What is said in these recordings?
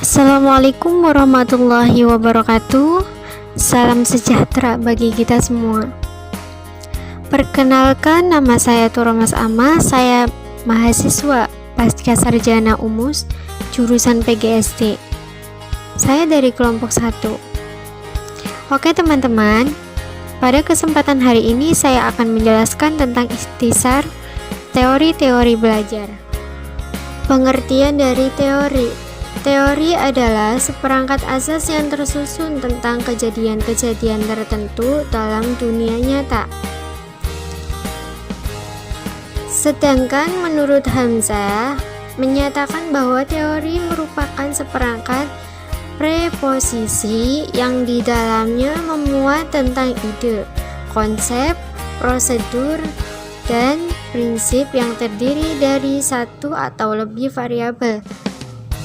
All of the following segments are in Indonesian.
Assalamualaikum warahmatullahi wabarakatuh. Salam sejahtera bagi kita semua. Perkenalkan, nama saya Turomas Ama. Saya mahasiswa Pasca Sarjana Umus jurusan PGSD. Saya dari kelompok 1. Oke teman-teman, pada kesempatan hari ini saya akan menjelaskan tentang ikhtisar teori-teori belajar. Pengertian dari teori. Teori adalah seperangkat asas yang tersusun tentang kejadian-kejadian tertentu dalam dunia nyata. Sedangkan menurut Hamzah, menyatakan bahwa teori merupakan seperangkat preposisi yang di dalamnya memuat tentang ide, konsep, prosedur, dan prinsip yang terdiri dari satu atau lebih variabel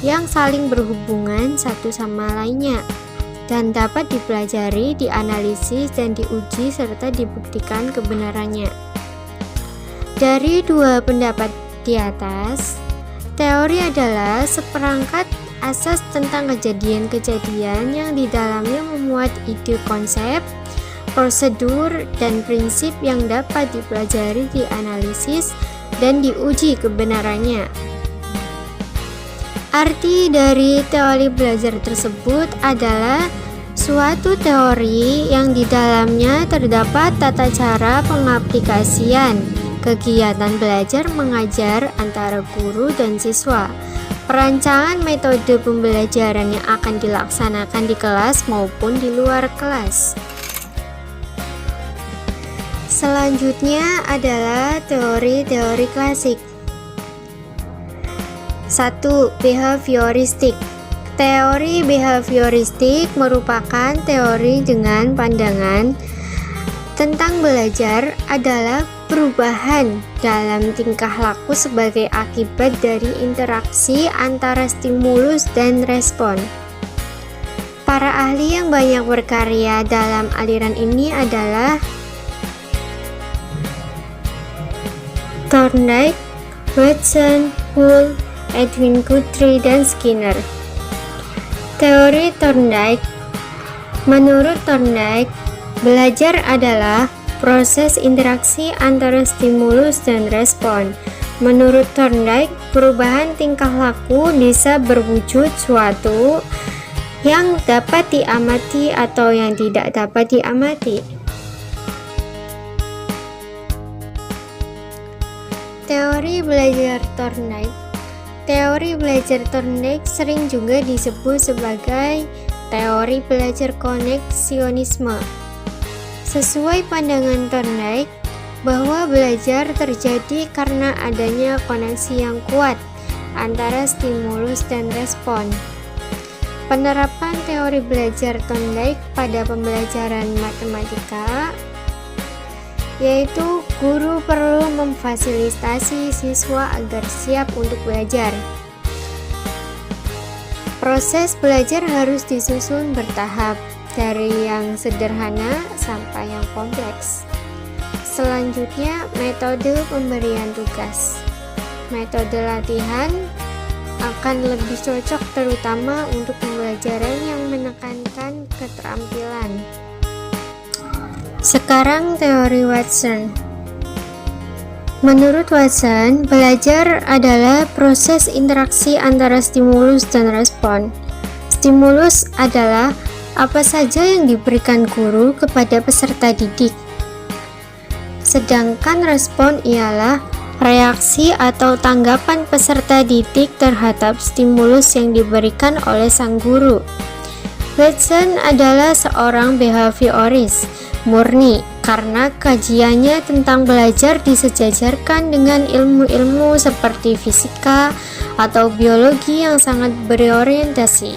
yang saling berhubungan satu sama lainnya dan dapat dipelajari, dianalisis, dan diuji serta dibuktikan kebenarannya. Dari dua pendapat di atas, teori adalah seperangkat asas tentang kejadian-kejadian yang di dalamnya memuat ide, konsep, prosedur, dan prinsip yang dapat dipelajari, dianalisis, dan diuji kebenarannya. Arti dari teori belajar tersebut adalah suatu teori yang di dalamnya terdapat tata cara pengaplikasian kegiatan belajar mengajar antara guru dan siswa, perancangan metode pembelajaran yang akan dilaksanakan di kelas maupun di luar kelas. Selanjutnya adalah teori-teori klasik. 1. Behavioristik. Teori behavioristik merupakan teori dengan pandangan tentang belajar adalah perubahan dalam tingkah laku sebagai akibat dari interaksi antara stimulus dan respon. Para ahli yang banyak berkarya dalam aliran ini adalah Thorndike, Watson, Hull, Edwin Guthrie, dan Skinner. Teori Thorndike. Menurut Thorndike, belajar adalah proses interaksi antara stimulus dan respon. Menurut Thorndike, perubahan tingkah laku bisa berwujud suatu yang dapat diamati atau yang tidak dapat diamati. Teori belajar Thorndike. Teori belajar Thorndike sering juga disebut sebagai teori belajar koneksionisme. Sesuai pandangan Thorndike, bahwa belajar terjadi karena adanya koneksi yang kuat antara stimulus dan respon. Penerapan teori belajar Thorndike pada pembelajaran matematika yaitu guru perlu memfasilitasi siswa agar siap untuk belajar. Proses belajar harus disusun bertahap, dari yang sederhana sampai yang kompleks. Selanjutnya, metode pemberian tugas. Metode latihan akan lebih cocok terutama untuk pembelajaran yang menekankan keterampilan. Sekarang teori Watson. Menurut Watson, belajar adalah proses interaksi antara stimulus dan respon. Stimulus adalah apa saja yang diberikan guru kepada peserta didik. Sedangkan respon ialah reaksi atau tanggapan peserta didik terhadap stimulus yang diberikan oleh sang guru. Watson adalah seorang behavioris murni karena kajiannya tentang belajar disejajarkan dengan ilmu-ilmu seperti fisika atau biologi yang sangat berorientasi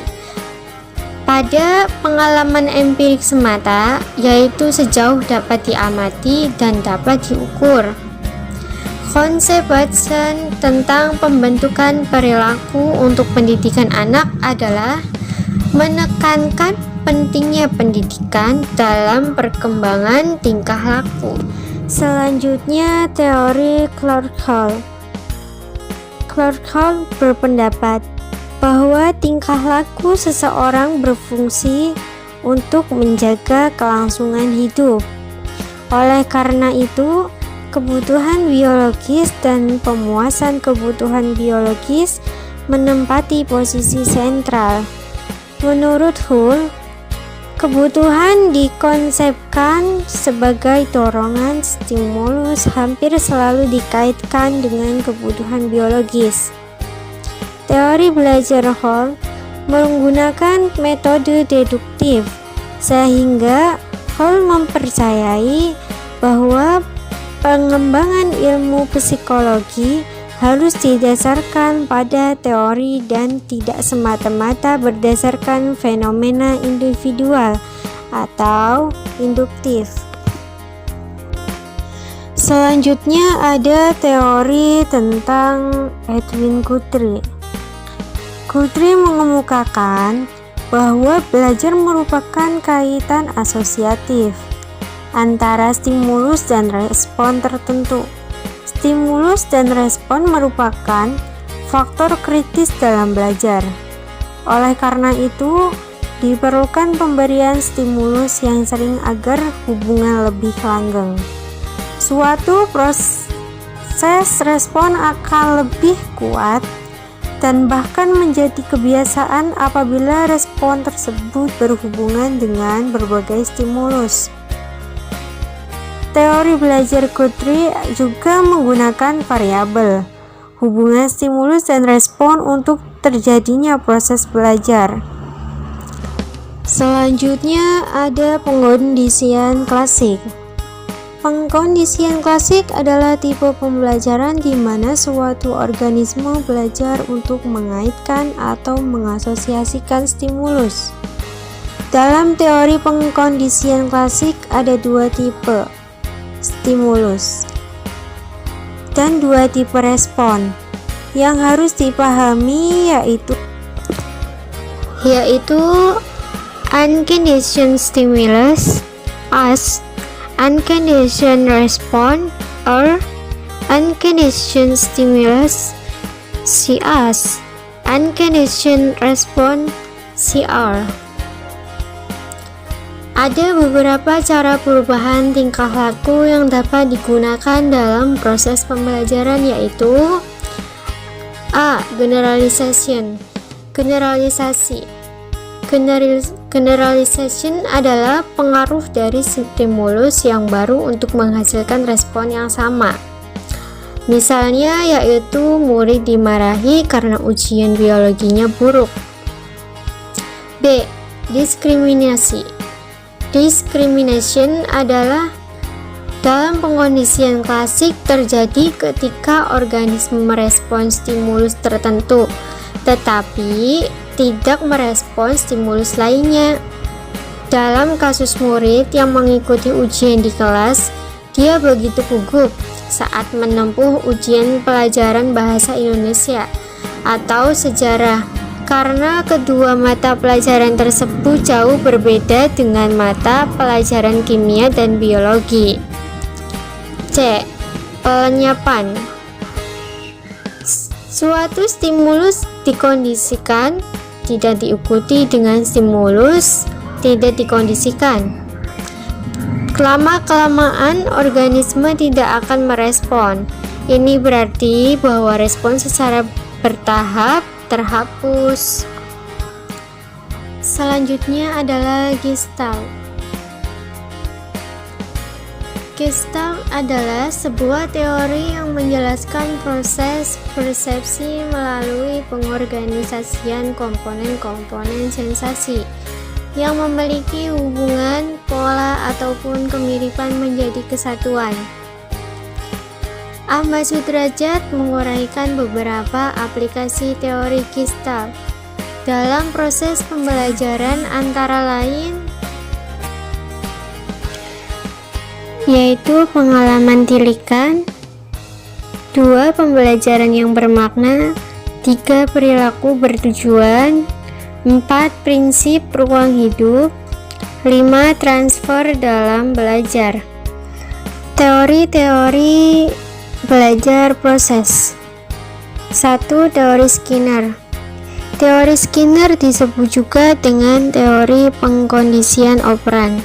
pada pengalaman empirik semata, yaitu sejauh dapat diamati dan dapat diukur. Konsep Watson tentang pembentukan perilaku untuk pendidikan anak adalah menekankan pentingnya pendidikan dalam perkembangan tingkah laku. Selanjutnya, teori Clark Hall. Clark Hall berpendapat bahwa tingkah laku seseorang berfungsi untuk menjaga kelangsungan hidup. Oleh karena itu, kebutuhan biologis dan pemuasan kebutuhan biologis menempati posisi sentral. Menurut Hull, kebutuhan dikonsepkan sebagai dorongan stimulus hampir selalu dikaitkan dengan kebutuhan biologis. Teori belajar Hull menggunakan metode deduktif, sehingga Hull mempercayai bahwa pengembangan ilmu psikologi harus didasarkan pada teori dan tidak semata-mata berdasarkan fenomena individual atau induktif. Selanjutnya ada teori tentang Edwin Guthrie. Guthrie mengemukakan bahwa belajar merupakan kaitan asosiatif antara stimulus dan respon tertentu. Stimulus dan respon merupakan faktor kritis dalam belajar. Oleh karena itu, diperlukan pemberian stimulus yang sering agar hubungan lebih langgeng. Suatu proses respon akan lebih kuat dan bahkan menjadi kebiasaan apabila respon tersebut berhubungan dengan berbagai stimulus. Teori belajar Guthrie juga menggunakan variabel hubungan stimulus dan respon untuk terjadinya proses belajar. Selanjutnya ada pengkondisian klasik. Pengkondisian klasik adalah tipe pembelajaran di mana suatu organisme belajar untuk mengaitkan atau mengasosiasikan stimulus. Dalam teori pengkondisian klasik ada dua tipe stimulus dan dua tipe respon yang harus dipahami, yaitu unconditioned stimulus as unconditioned response or unconditioned stimulus as unconditioned response CR. Ada beberapa cara perubahan tingkah laku yang dapat digunakan dalam proses pembelajaran, yaitu A. Generalization. Generalization adalah pengaruh dari stimulus yang baru untuk menghasilkan respon yang sama. Misalnya yaitu murid dimarahi karena ujian biologinya buruk. B. Diskriminasi. Discrimination adalah dalam pengkondisian klasik terjadi ketika organisme merespons stimulus tertentu, tetapi tidak merespons stimulus lainnya. Dalam kasus murid yang mengikuti ujian di kelas, dia begitu gugup saat menempuh ujian pelajaran bahasa Indonesia atau sejarah karena kedua mata pelajaran tersebut jauh berbeda dengan mata pelajaran kimia dan biologi. C. Pelenyapan. Suatu stimulus dikondisikan tidak diikuti dengan stimulus tidak dikondisikan. Lama-kelamaan organisme tidak akan merespon. Ini berarti bahwa respon secara bertahap terhapus. Selanjutnya adalah Gestalt. Gestalt adalah sebuah teori yang menjelaskan proses persepsi melalui pengorganisasian komponen-komponen sensasi yang memiliki hubungan, pola, ataupun kemiripan menjadi kesatuan. Ahmad Sudrajat menguraikan beberapa aplikasi teori Gestalt dalam proses pembelajaran, antara lain yaitu pengalaman tilikan, 2. Pembelajaran yang bermakna, 3. Perilaku bertujuan, 4. Prinsip ruang hidup, 5. Transfer dalam belajar. Teori-teori belajar proses. 1. Teori Skinner. Teori Skinner disebut juga dengan teori pengkondisian operan.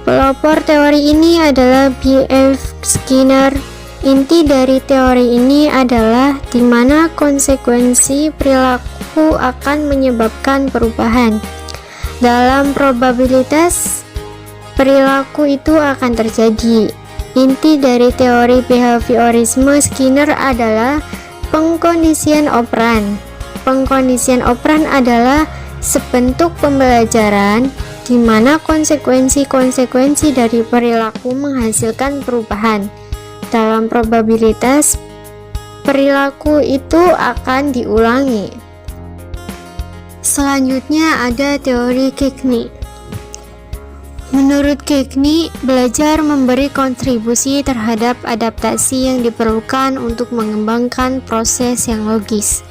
Pelopor teori ini adalah B.F. Skinner. Inti dari teori ini adalah di mana konsekuensi perilaku akan menyebabkan perubahan. Dalam probabilitas, perilaku itu akan terjadi. Inti dari teori behaviorisme Skinner adalah pengkondisian operan. Pengkondisian operan adalah sebentuk pembelajaran di mana konsekuensi-konsekuensi dari perilaku menghasilkan perubahan. Dalam probabilitas, perilaku itu akan diulangi. Selanjutnya ada teori Cagney. Menurut Cagney, belajar memberi kontribusi terhadap adaptasi yang diperlukan untuk mengembangkan proses yang logis,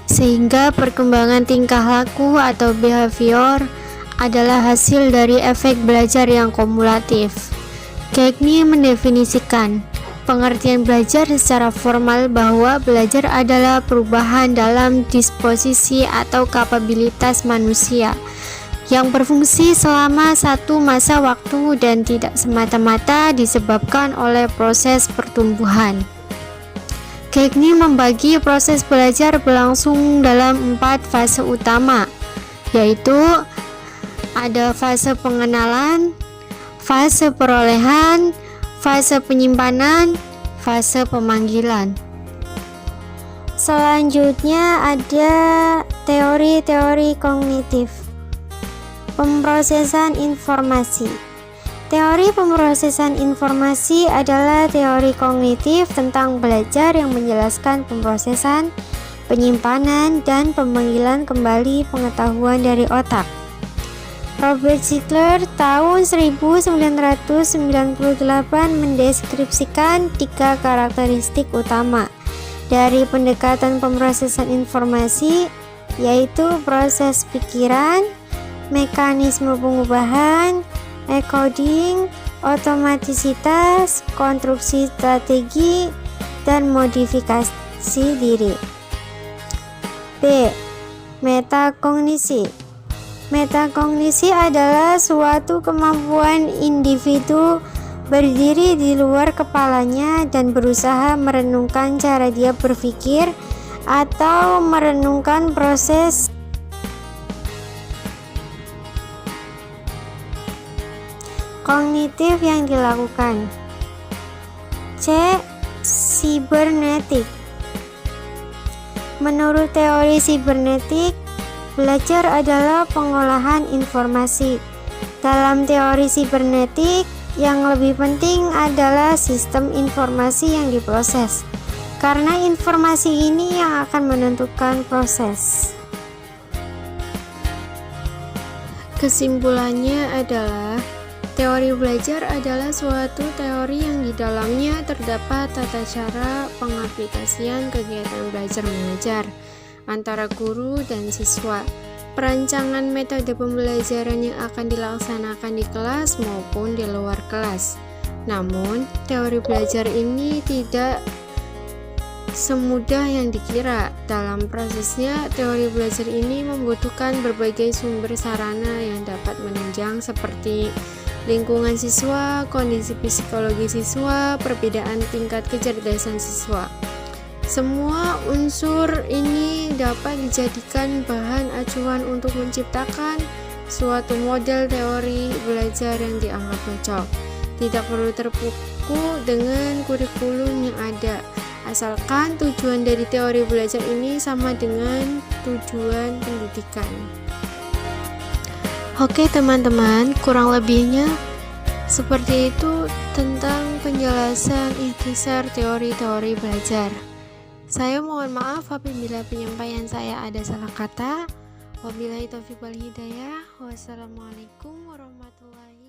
sehingga perkembangan tingkah laku atau behavior adalah hasil dari efek belajar yang kumulatif. Cagney mendefinisikan pengertian belajar secara formal bahwa belajar adalah perubahan dalam disposisi atau kapabilitas manusia yang berfungsi selama satu masa waktu dan tidak semata-mata disebabkan oleh proses pertumbuhan. Cagney membagi proses belajar berlangsung dalam 4 fase utama, yaitu ada fase pengenalan, fase perolehan, fase penyimpanan, fase pemanggilan. Selanjutnya ada teori-teori kognitif. Pemrosesan informasi. Teori pemrosesan informasi adalah teori kognitif tentang belajar yang menjelaskan pemrosesan, penyimpanan, dan pemanggilan kembali pengetahuan dari otak. Robert Shiller tahun 1998 mendeskripsikan 3 karakteristik utama dari pendekatan pemrosesan informasi, yaitu proses pikiran, mekanisme pengubahan, encoding, otomatisitas, konstruksi strategi, dan modifikasi diri. B. Metakognisi. Metakognisi adalah suatu kemampuan individu berdiri di luar kepalanya dan berusaha merenungkan cara dia berpikir atau merenungkan proses kognitif yang dilakukan. C. Sibernetik. Menurut teori sibernetik, belajar adalah pengolahan informasi. Dalam teori sibernetik, yang lebih penting adalah sistem informasi yang diproses, karena informasi ini yang akan menentukan proses. Kesimpulannya adalah teori belajar adalah suatu teori yang di dalamnya terdapat tata cara pengaplikasian kegiatan belajar mengajar antara guru dan siswa, perancangan metode pembelajaran yang akan dilaksanakan di kelas maupun di luar kelas. Namun, teori belajar ini tidak semudah yang dikira. Dalam prosesnya, teori belajar ini membutuhkan berbagai sumber sarana yang dapat menunjang seperti lingkungan siswa, kondisi psikologi siswa, perbedaan tingkat kecerdasan siswa. Semua unsur ini dapat dijadikan bahan acuan untuk menciptakan suatu model teori belajar yang dianggap cocok. Tidak perlu terpaku dengan kurikulum yang ada, asalkan tujuan dari teori belajar ini sama dengan tujuan pendidikan. Oke teman-teman, kurang lebihnya seperti itu tentang penjelasan ikhtisar teori-teori belajar. Saya mohon maaf apabila penyampaian saya ada salah kata. Wabillahi taufiq wal hidayah. Wassalamualaikum warahmatullahi wabarakatuh.